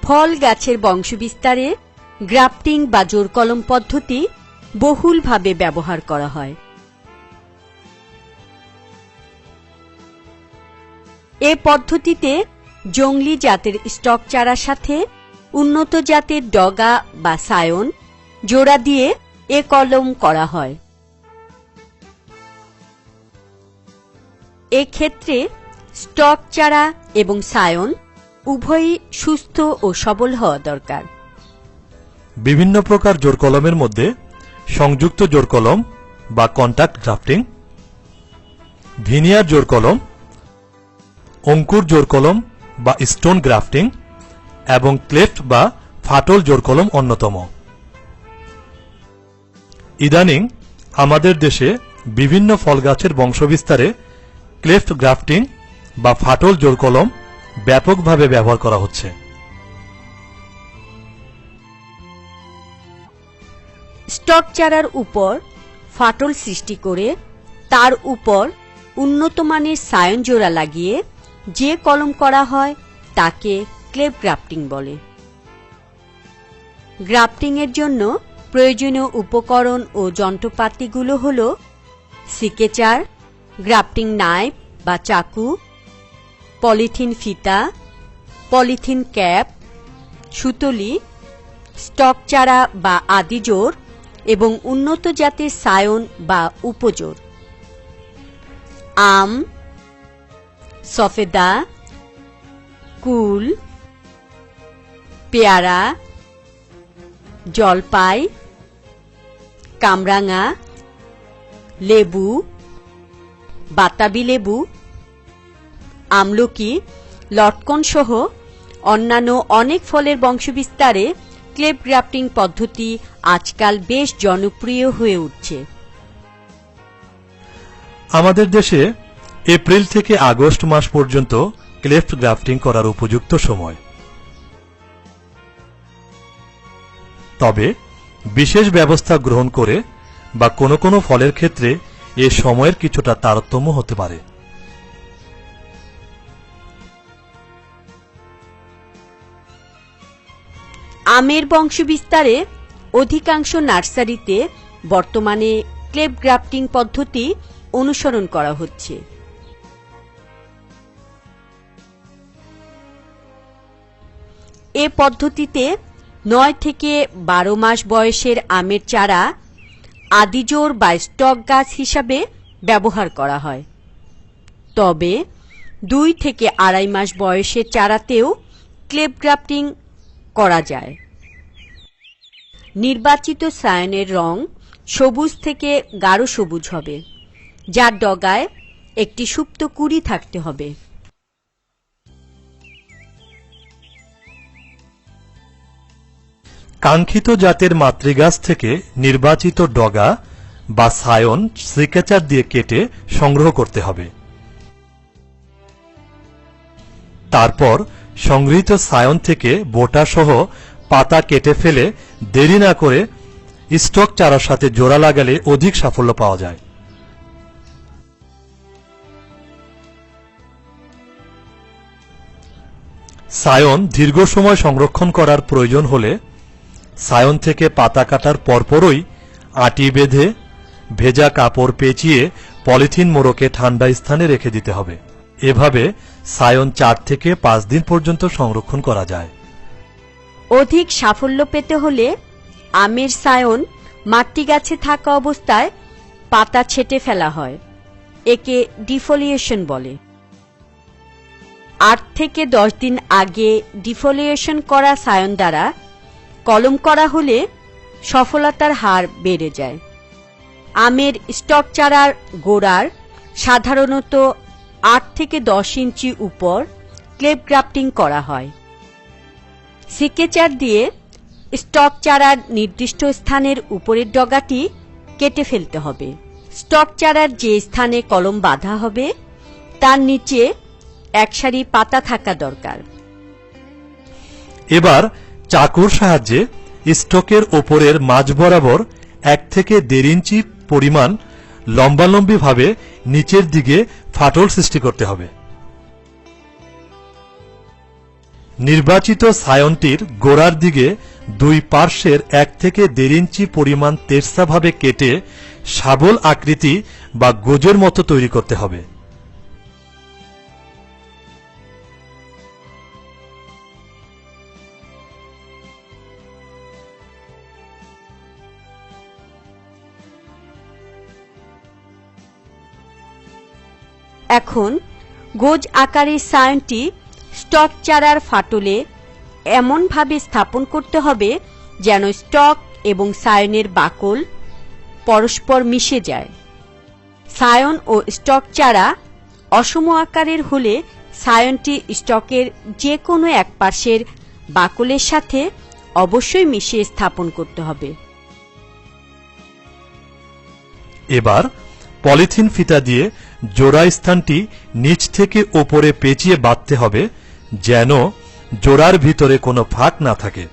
ফল গাছের বংশবিস্তারে গ্রাফটিং বা জোড় কলম পদ্ধতি বহুলভাবে ব্যবহার করা হয়। এ পদ্ধতিতে জংলি জাতের স্টক চারার সাথে উন্নত জাতের ডগা বা সায়ন জোড়া দিয়ে এ কলম করা হয়। এক্ষেত্রে স্টক চারা এবং সায়ন উভয়ই সুস্থ ও সবল হওয়া দরকার। বিভিন্ন প্রকার জোড় কলমের মধ্যে সংযুক্ত জোড় কলম বা কন্টাক্ট গ্রাফটিং, ভিনিয়ার জোড় কলম, অঙ্কুর জোড় কলম বা স্টোন গ্রাফটিং এবং ক্লেফট বা ফাটল জোড় কলম অন্যতম। ইদানিং আমাদের দেশে বিভিন্ন ফল গাছের বংশবিস্তারে ক্লেফট গ্রাফটিং বা ফাটল জোড় কলম ব্যাপকভাবে ব্যবহার করা হচ্ছে। স্টক চারার উপর ফাটল সৃষ্টি করে তার উপর উন্নত মানের সায়ন জোড়া লাগিয়ে যে কলম করা হয় তাকে ক্লেফট গ্রাফটিং বলে। গ্রাফটিং এর জন্য প্রয়োজনীয় উপকরণ ও যন্ত্রপাতিগুলো হল সিকেচার, গ্রাফটিং নাইফ বা চাকু, পলিথিন ফিতা, পলিথিন ক্যাপ, সুতলি, স্টক চারা বা আদি জোড় এবং উন্নত জাতের সায়ন বা উপজোড়। আম, সফেদা, কুল, পেয়ারা, জলপাই, কামরাঙা, লেবু, বাতাবি লেবু, আমলকি, লটকন সহ অন্যান্য অনেক ফলের বংশবিস্তারে ক্লেফট গ্রাফটিং পদ্ধতি আজকাল বেশ জনপ্রিয় হয়ে উঠছে। আমাদের দেশে এপ্রিল থেকে আগস্ট মাস পর্যন্ত ক্লেফট গ্রাফটিং করার উপযুক্ত সময়। তবে বিশেষ ব্যবস্থা গ্রহণ করে বা কোনো কোনো ফলের ক্ষেত্রে এ সময়ের কিছুটা তারতম্য হতে পারে। আমের বংশবিস্তারে অধিকাংশ নার্সারিতে বর্তমানে ক্লেফট গ্রাফটিং পদ্ধতি অনুসরণ করা হচ্ছে। এ পদ্ধতিতে 9 থেকে 12 মাস বয়সের আমের চারা আদিজোড় বা স্টক গাছ হিসাবে ব্যবহার করা হয়। তবে 2 থেকে 2.5 মাস বয়সের চারাতেও ক্লেফট গ্রাফটিং করা যায়। নির্বাচিত সায়নের রং সবুজ থেকে গাঢ় সবুজ হবে, যার ডগায় একটি সুপ্ত কুঁড়ি থাকতে হবে। কাঙ্ক্ষিত জাতের মাতৃগাছ থেকে নির্বাচিত ডগা বা সায়ন সিকেচার দিয়ে কেটে সংগ্রহ করতে হবে। তারপর সংগৃহীত সায়ন থেকে বোটা সহ পাতা কেটে ফেলে দেরি না করে স্টক চারার সাথে জোড়া লাগালে অধিক সাফল্য পাওয়া যায়। সায়ন দীর্ঘ সময় সংরক্ষণ করার প্রয়োজন হলে সায়ন থেকে পাতা কাটার পরপরই আটি বেঁধে ভেজা কাপড় পেঁচিয়ে পলিথিন মোড়কে ঠান্ডা স্থানে রেখে দিতে হবে। এভাবে সায়ন 4 থেকে 5 দিন পর্যন্ত সংরক্ষণ করা যায়। অধিক সাফল্য পেতে হলে আমের সায়ন মাতৃ গাছে থাকা অবস্থায় পাতা ছেঁটে ফেলা হয়। একে ডিফোলিয়েশন বলে। 8 থেকে 10 দিন আগে ডিফোলিয়েশন করা সায়ন দ্বারা কলম করা হলে সফলতার হার বেড়ে যায়। আমের স্টক চারার গোড়ার সাধারণত 8 থেকে 10 ইঞ্চি উপর ক্লেফট গ্রাফটিং করা হয়। সিকেচার দিয়ে স্টক চারার নির্দিষ্ট স্থানের উপরের ডগাটি কেটে ফেলতে হবে। স্টক চারার যে স্থানে কলম বাঁধা হবে তার নিচে এক সারি পাতা থাকা দরকার। এবার চাকুর সাহায্যে স্টকের ওপরের মাঝ বরাবর 1 থেকে 1.5 ইঞ্চি পরিমাণ লম্বালম্বিভাবে নিচের দিকে ফাটল সৃষ্টি করতে হবে। নির্বাচিত সায়নটির গোড়ার দিকে দুই পার্শ্বের 1 থেকে 1.5 ইঞ্চি পরিমাণ তেরছাভাবে কেটে শাবল আকৃতি বা গোজের মতো তৈরি করতে হবে। এখন গোজ আকারের সায়নটি স্টক চারার ফাটলে এমনভাবে স্থাপন করতে হবে যেন স্টক এবং সায়নের বাকল পরস্পর মিশে যায়। সায়ন ও স্টক চারা অসম আকারের হলে সায়নটি স্টকের যে কোনো এক পাশের বাকলের সাথে অবশ্যই মিশিয়ে স্থাপন করতে হবে। এবার পলিথিন ফিতা দিয়ে জোড়া স্থানটি নিচ থেকে ওপরে পেঁচিয়ে বাঁধতে হবে যেন জোড়ার ভিতরে কোনো ফাঁক না থাকে।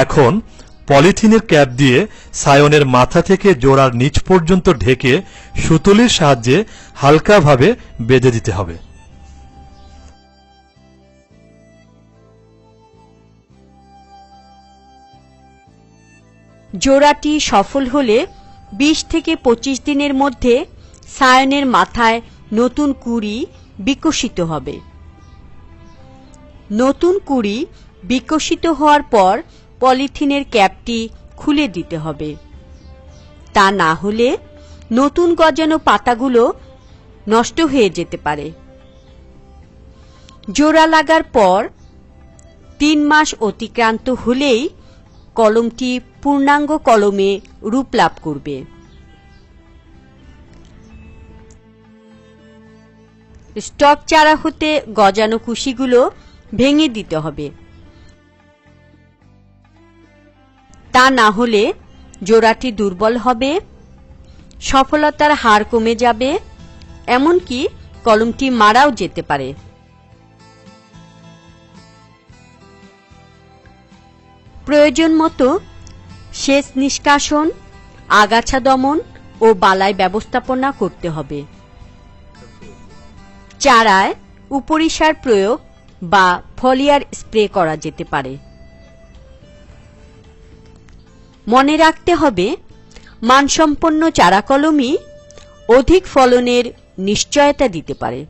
এখন পলিথিনের ক্যাপ দিয়ে সায়নের মাথা থেকে জোড়ার নিচ পর্যন্ত ঢেকে সুতলির সাহায্যে হালকাভাবে বেঁধে দিতে হবে। জোড়াটি সফল হলে 20 থেকে 25 দিনের মধ্যে সায়নের মাথায় নতুন কুঁড়ি বিকশিত হবে। নতুন কুঁড়ি বিকশিত হওয়ার পর পলিথিনের ক্যাপটি খুলে দিতে হবে, তা না হলে নতুন গজানো পাতাগুলো নষ্ট হয়ে যেতে পারে। জোড়া লাগার পর 3 মাস অতিক্রান্ত হলেই কলমটি পূর্ণাঙ্গ কলমে রূপ লাভ করবে। স্টক চারা হতে গজানো কুশিগুলো ভেঙে দিতে হবে, তা না হলে জোড়াটি দুর্বল হবে, সফলতার হার কমে যাবে, এমনকি কলমটি মারাও যেতে পারে। প্রয়োজন মতো সেচ নিষ্কাশন, আগাছা দমন ও বালাই ব্যবস্থাপনা করতে হবে। চারায় উপরিসার প্রয়োগ বা ফলিয়ার স্প্রে করা যেতে পারে। মনে রাখতে হবে, মানসম্পন্ন চারা কলমই অধিক ফলনের নিশ্চয়তা দিতে পারে।